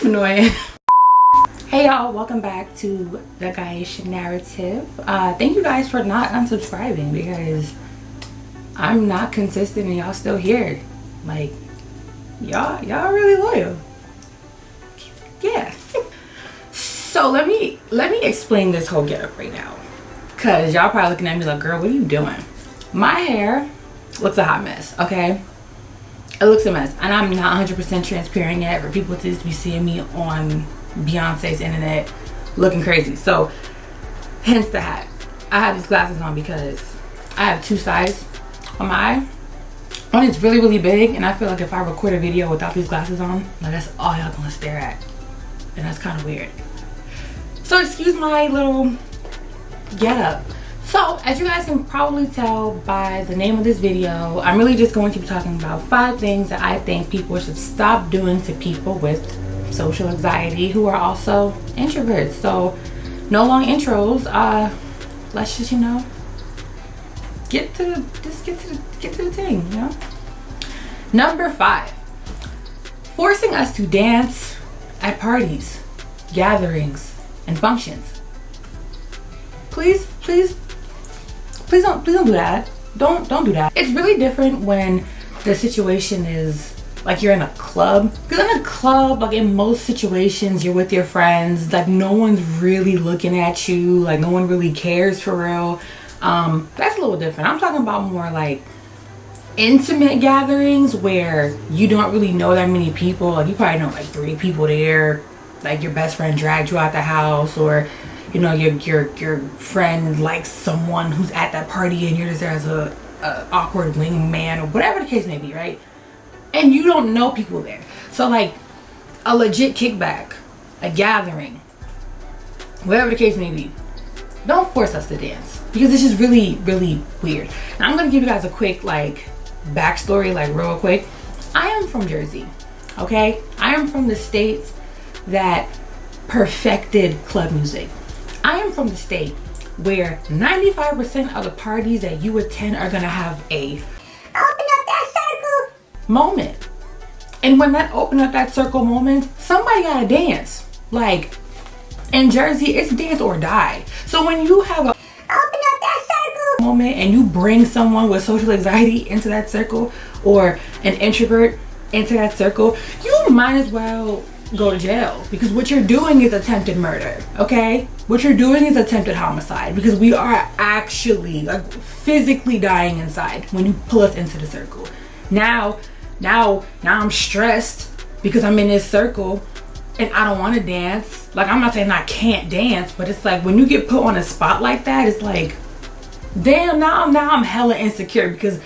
Annoying. Hey y'all, welcome back to the Guyatian narrative. Thank you guys for not unsubscribing because I'm not consistent and y'all still here. Like, y'all really loyal. Yeah. So let me explain this whole getup right now, cause y'all probably looking at me like, girl, what are you doing? My hair looks a hot mess, okay? It looks a mess, and I'm not 100% transparent yet for people to just be seeing me on Beyonce's internet looking crazy. So hence the hat. I have these glasses on because I have two sides on my eye. One is really, really big, and I feel like if I record a video without these glasses on, like that's all y'all gonna stare at, and that's kind of weird. So excuse my little getup. So as you guys can probably tell by the name of this video, I'm really just going to be talking about 5 things that I think people should stop doing to people with social anxiety who are also introverts. So no long intros. Let's just, you know, get to the thing, you know. Number 5, forcing us to dance at parties, gatherings, and functions. Please don't do that. Don't do that. It's really different when the situation is like you're in a club. Because in a club, like in most situations, you're with your friends. Like no one's really looking at you. Like no one really cares for real. That's a little different. I'm talking about more like intimate gatherings where you don't really know that many people. Like you probably know like 3 people there. Like your best friend dragged you out the house, or you know, your friend likes someone who's at that party and you're just there as a awkward wingman or whatever the case may be, right? And you don't know people there. So like a legit kickback, a gathering, whatever the case may be, don't force us to dance because it's just really, really weird. Now I'm gonna give you guys a quick like backstory, like real quick. I am from Jersey, okay? I am from the states that perfected club music. I am from the state where 95% of the parties that you attend are gonna have a open up that circle moment. And when that open up that circle moment, somebody gotta dance. Like in Jersey, it's dance or die. So when you have a open up that circle moment and you bring someone with social anxiety into that circle or an introvert into that circle, you might as well go to jail, because what you're doing is attempted murder, okay? What you're doing is attempted homicide, because we are actually like physically dying inside when you pull us into the circle. Now I'm stressed because I'm in this circle and I don't want to dance. Like I'm not saying I can't dance, but it's like when you get put on a spot like that, it's like, damn, now I'm hella insecure, because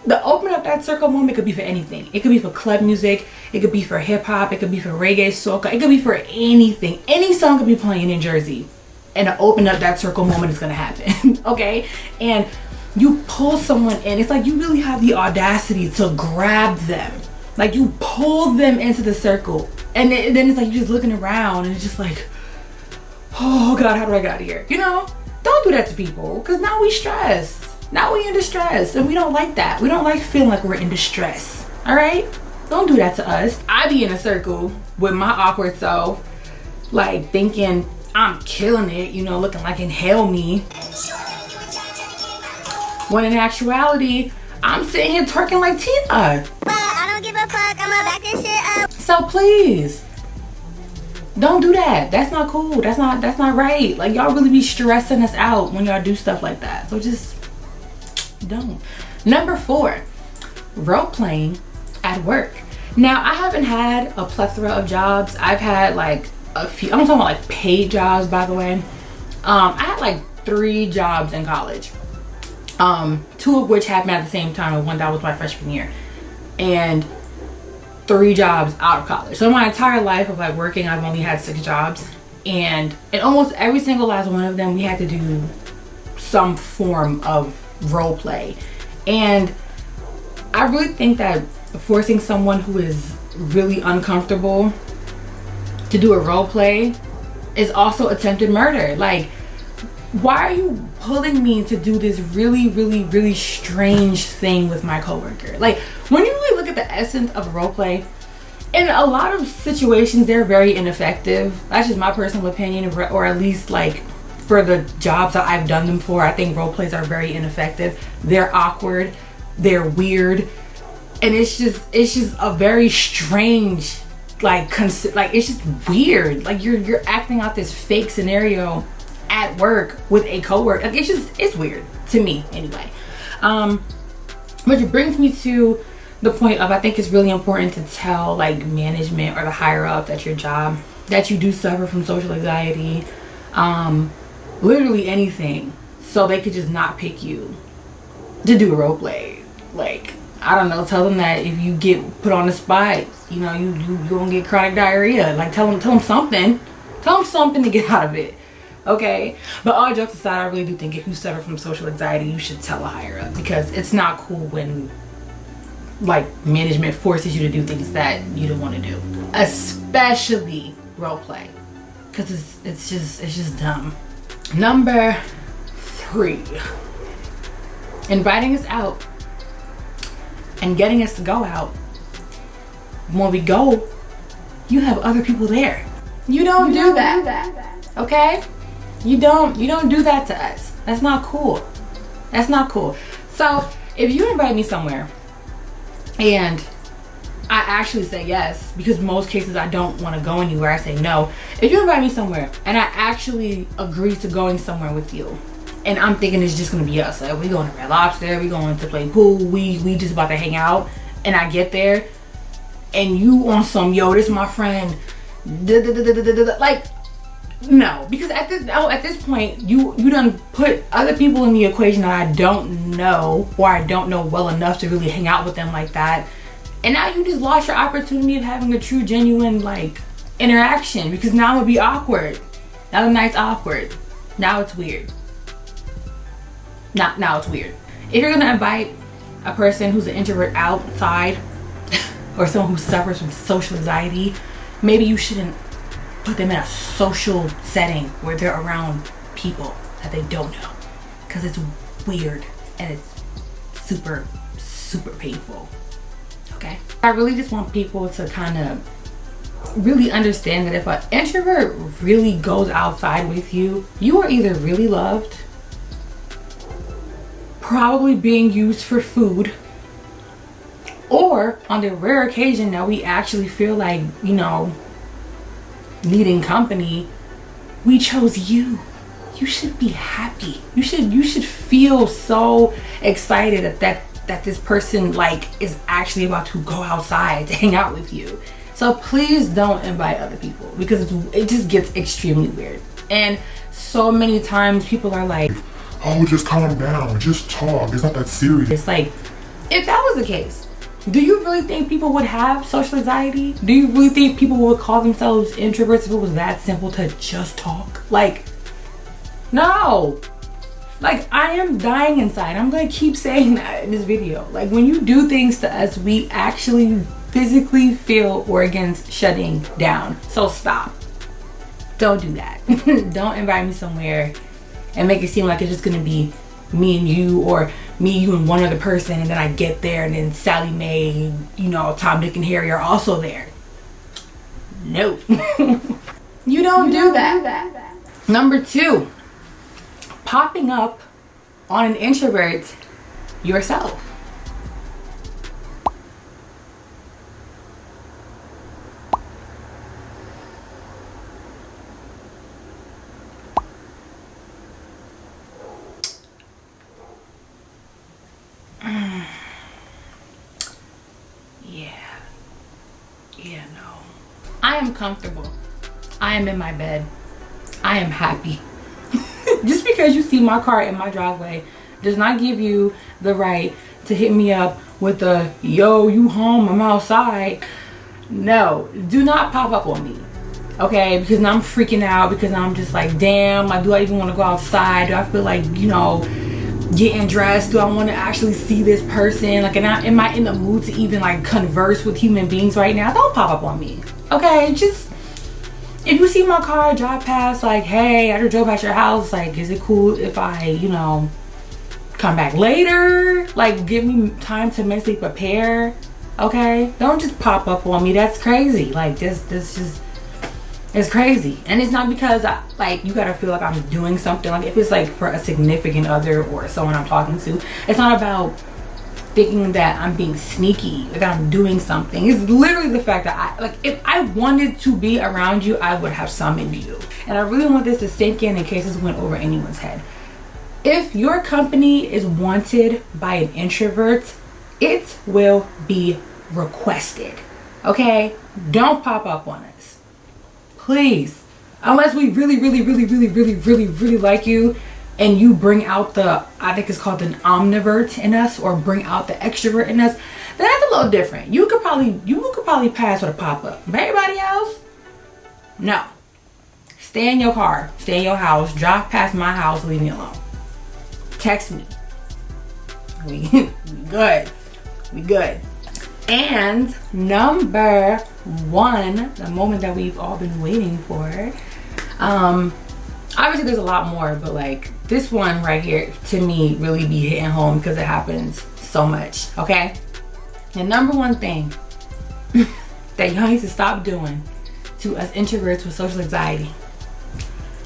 the open up that circle moment could be for anything. It could be for club music, it could be for hip hop, it could be for reggae, soca, it could be for anything. Any song could be playing in Jersey and the open up that circle moment is gonna happen, okay? And you pull someone in, it's like you really have the audacity to grab them. Like you pull them into the circle and then it's like you're just looking around and it's just like, oh God, how do I get out of here? You know, don't do that to people, because now we stressed. Now we in distress and we don't like that. We don't like feeling like we're in distress. All right? Don't do that to us. I be in a circle with my awkward self, like thinking I'm killing it, you know, looking like Inhale Me. When in actuality, I'm sitting here twerking like Tina. But I don't give a fuck, I'ma back this shit up. So please, don't do that. That's not cool. That's not right. Like y'all really be stressing us out when y'all do stuff like that. So just don't. Number 4, role playing at work. Now I haven't had a plethora of jobs. I've had like a few. I'm talking about like paid jobs, by the way. I had like 3 jobs in college, 2 of which happened at the same time, and one that was my freshman year, and 3 jobs out of college. So my entire life of like working, I've only had 6 jobs, and in almost every single last one of them we had to do some form of role play. And I really think that forcing someone who is really uncomfortable to do a role play is also attempted murder. Like, why are you pulling me to do this really strange thing with my coworker? Like, when you really look at the essence of role play, in a lot of situations, they're very ineffective. That's just my personal opinion, or at least like for the jobs that I've done them for, I think role plays are very ineffective. They're awkward, they're weird, and it's just a very strange, like it's just weird. Like you're acting out this fake scenario at work with a coworker. Like it's weird to me anyway. Which brings me to the point of, I think it's really important to tell like management or the higher ups at your job that you do suffer from social anxiety, literally anything, so they could just not pick you to do a role play. Like, I don't know, tell them that if you get put on the spot, you know, you gonna get chronic diarrhea. Like tell them something to get out of it. Okay, but all jokes aside, I really do think if you suffer from social anxiety, you should tell a higher up, because it's not cool when like management forces you to do things that you don't want to do, especially role play, because it's just dumb. Number 3, inviting us out and getting us to go out. When we go, you have other people there. You don't do that. Okay? You don't do that to us. That's not cool. That's not cool. So if you invite me somewhere and I actually say yes, because most cases I don't want to go anywhere, I say no. If you invite me somewhere and I actually agree to going somewhere with you, and I'm thinking it's just gonna be us, like we going to Red Lobster, we going to play pool, we just about to hang out, and I get there and you on some, yo, this my friend, like, no, because at this point you done put other people in the equation that I don't know, or I don't know well enough to really hang out with them like that, and now you just lost your opportunity of having a true, genuine like interaction, because now it'll be awkward. Now the night's awkward. Now it's weird. Now it's weird. If you're gonna invite a person who's an introvert outside, or someone who suffers from social anxiety, maybe you shouldn't put them in a social setting where they're around people that they don't know, because it's weird and it's super painful. Okay, I really just want people to kind of really understand that if an introvert really goes outside with you, you are either really loved, probably being used for food, or on the rare occasion that we actually feel like, you know, needing company, we chose you. You should be happy. You should feel so excited that this person like is actually about to go outside to hang out with you. So please don't invite other people, because it just gets extremely weird. And so many times people are like, oh, just calm down, just talk, it's not that serious. It's like, if that was the case, do you really think people would have social anxiety? Do you really think people would call themselves introverts if it was that simple to just talk? Like, no. Like, I am dying inside. I'm gonna keep saying that in this video. Like, when you do things to us, we actually physically feel organs shutting down. So stop. Don't do that. Don't invite me somewhere and make it seem like it's just gonna be me and you, or me, you, and one other person, and then I get there and then Sally Mae, you know, Tom, Dick, and Harry are also there. No. You don't do that. Number 2, popping up on an introvert yourself. Yeah, no. I am comfortable. I am in my bed. I am happy. Just because you see my car in my driveway does not give you the right to hit me up with a, yo, you home, I'm outside. No, do not pop up on me. Okay, because now I'm freaking out, because I'm just like, damn, like, do I even want to go outside? Do I feel like, you know, getting dressed? Do I want to actually see this person? Like, am I in the mood to even like converse with human beings right now? Don't pop up on me. Okay, just, if you see my car drive past, like, hey, I just drove past your house, like, is it cool if I, you know, come back later? Like, give me time to mentally prepare. Okay, don't just pop up on me. That's crazy. Like this just is crazy. And it's not because like you gotta feel like I'm doing something. Like if it's like for a significant other or someone I'm talking to, it's not about thinking that I'm being sneaky, that I'm doing something. It's literally the fact that if I wanted to be around you, I would have summoned you. And I really want this to sink in case this went over anyone's head. If your company is wanted by an introvert, it will be requested. Okay? Don't pop up on us. Please. Unless we really like you and you bring out the, I think it's called an omnivore in us, or bring out the extrovert in us, then that's a little different. You could probably pass with a pop-up. But everybody else, no. Stay in your car, stay in your house, drive past my house, leave me alone. Text me. We good. We good. And number one, the moment that we've all been waiting for. Obviously there's a lot more, but like this one right here to me really be hitting home because it happens so much. Okay. The number one thing that y'all need to stop doing to us introverts with social anxiety: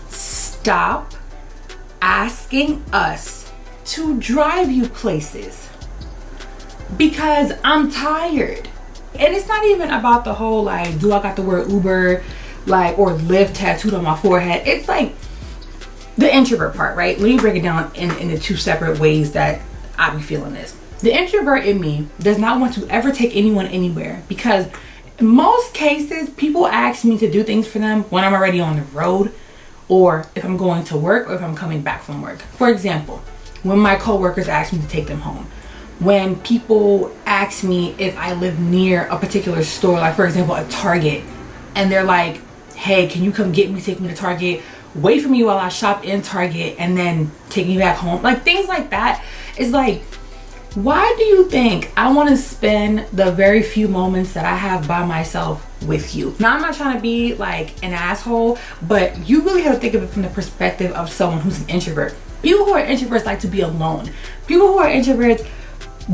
stop asking us to drive you places, because I'm tired. And it's not even about the whole like, do I got the word Uber like or Lyft tattooed on my forehead. It's like the introvert part, right? Let me break it down into two separate ways that I be feeling this. The introvert in me does not want to ever take anyone anywhere, because in most cases people ask me to do things for them when I'm already on the road, or if I'm going to work, or if I'm coming back from work. For example, when my coworkers ask me to take them home, when people ask me if I live near a particular store, like for example a Target, and they're like, hey, can you come get me, take me to Target, wait for me while I shop in Target, and then take me back home. Like things like that. It's like, why do you think I want to spend the very few moments that I have by myself with you? Now, I'm not trying to be like an asshole, but you really have to think of it from the perspective of someone who's an introvert. People who are introverts like to be alone. People who are introverts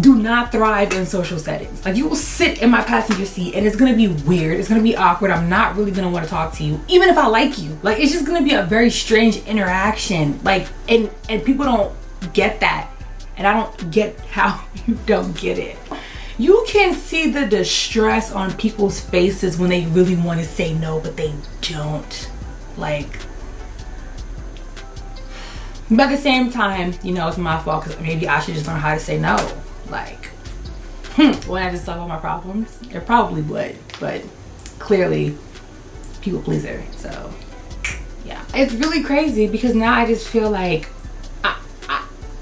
do not thrive in social settings. Like, you will sit in my passenger seat and it's gonna be weird, it's gonna be awkward, I'm not really gonna want to talk to you even if I like you. Like, it's just gonna be a very strange interaction. Like, and people don't get that, and I don't get how you don't get it. You can see the distress on people's faces when they really want to say no but they don't. Like, but at the same time, you know, it's my fault, because maybe I should just learn how to say no. Like, when I just solve all my problems, it probably would, but clearly people pleaser. So yeah, it's really crazy, because now I just feel like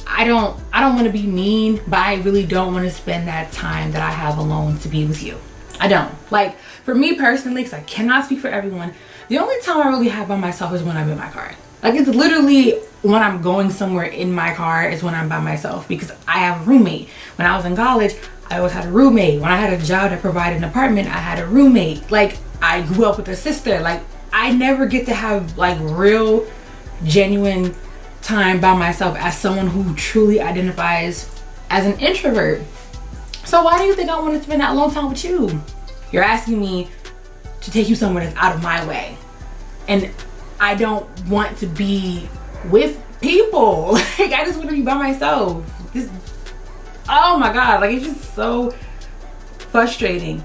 I don't want to be mean, but I really don't want to spend that time that I have alone to be with you. I don't. Like, for me personally, because I cannot speak for everyone, the only time I really have by myself is when I'm in my car. Like, it's literally when I'm going somewhere in my car is when I'm by myself, because I have a roommate. When I was in college, I always had a roommate. When I had a job that provided an apartment, I had a roommate. Like, I grew up with a sister. Like, I never get to have like real, genuine time by myself as someone who truly identifies as an introvert. So why do you think I want to spend that alone time with you? You're asking me to take you somewhere that's out of my way, and I don't want to be with people. Like, I just want to be by myself. Oh my god, like, it's just so frustrating.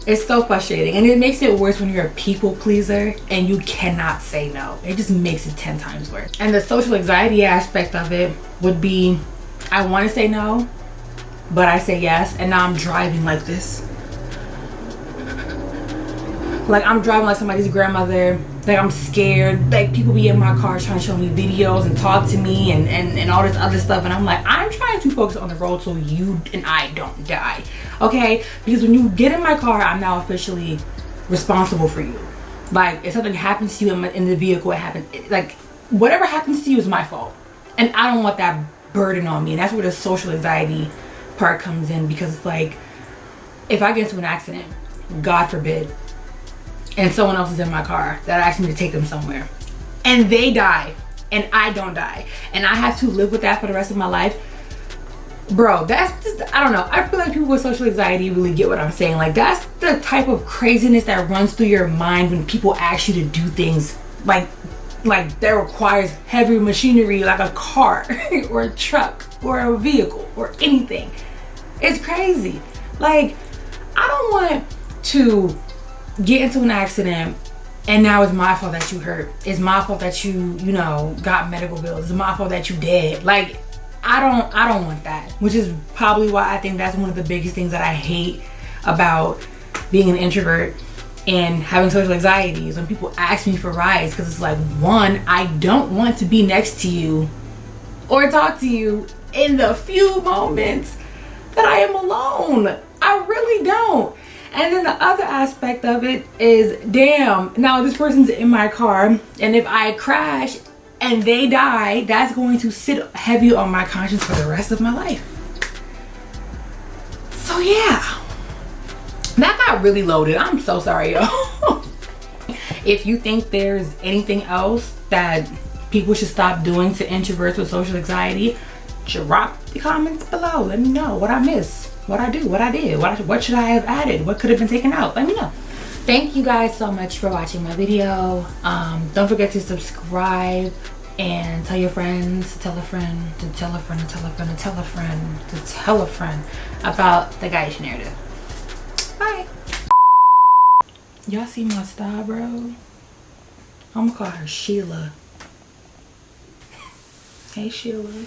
It's so frustrating, and it makes it worse when you're a people pleaser and you cannot say no. It just makes it 10 times worse. And the social anxiety aspect of it would be, I want to say no, but I say yes, and now I'm driving like this. Like, I'm driving like somebody's grandmother. Like, I'm scared. Like, people be in my car trying to show me videos and talk to me and all this other stuff, and I'm like, I'm trying to focus on the road so you and I don't die, okay? Because when you get in my car, I'm now officially responsible for you. Like, if something happens to you in the vehicle, it happens. Like, whatever happens to you is my fault, and I don't want that burden on me. And that's where the social anxiety part comes in, because it's like, if I get into an accident, God forbid, and someone else is in my car that asked me to take them somewhere, and they die and I don't die, and I have to live with that for the rest of my life, bro, that's just, I don't know. I feel like people with social anxiety really get what I'm saying. Like, that's the type of craziness that runs through your mind when people ask you to do things like that requires heavy machinery, like a car or a truck or a vehicle or anything. It's crazy. Like, I don't want to get into an accident and now it's my fault that you hurt. It's my fault that you know, got medical bills. It's my fault that you dead. Like, I don't want that. Which is probably why I think that's one of the biggest things that I hate about being an introvert and having social anxiety is when people ask me for rides, because it's like, one, I don't want to be next to you or talk to you in the few moments that I am alone. I really don't. And then the other aspect of it is, damn, now this person's in my car, and if I crash and they die, that's going to sit heavy on my conscience for the rest of my life. So yeah, that got really loaded. I'm so sorry, y'all. If you think there's anything else that people should stop doing to introverts with social anxiety, drop the comments below. Let me know what I missed, what I do, what I did, what should I have added, what could have been taken out. Let me know. Thank you guys so much for watching my video. Don't forget to subscribe and tell your friends, to tell a friend, to tell a friend, to tell a friend, to tell a friend, to tell a friend about the Guyatian narrative. Bye. Y'all see my style, bro? I'm gonna call her Sheila. Hey, Sheila.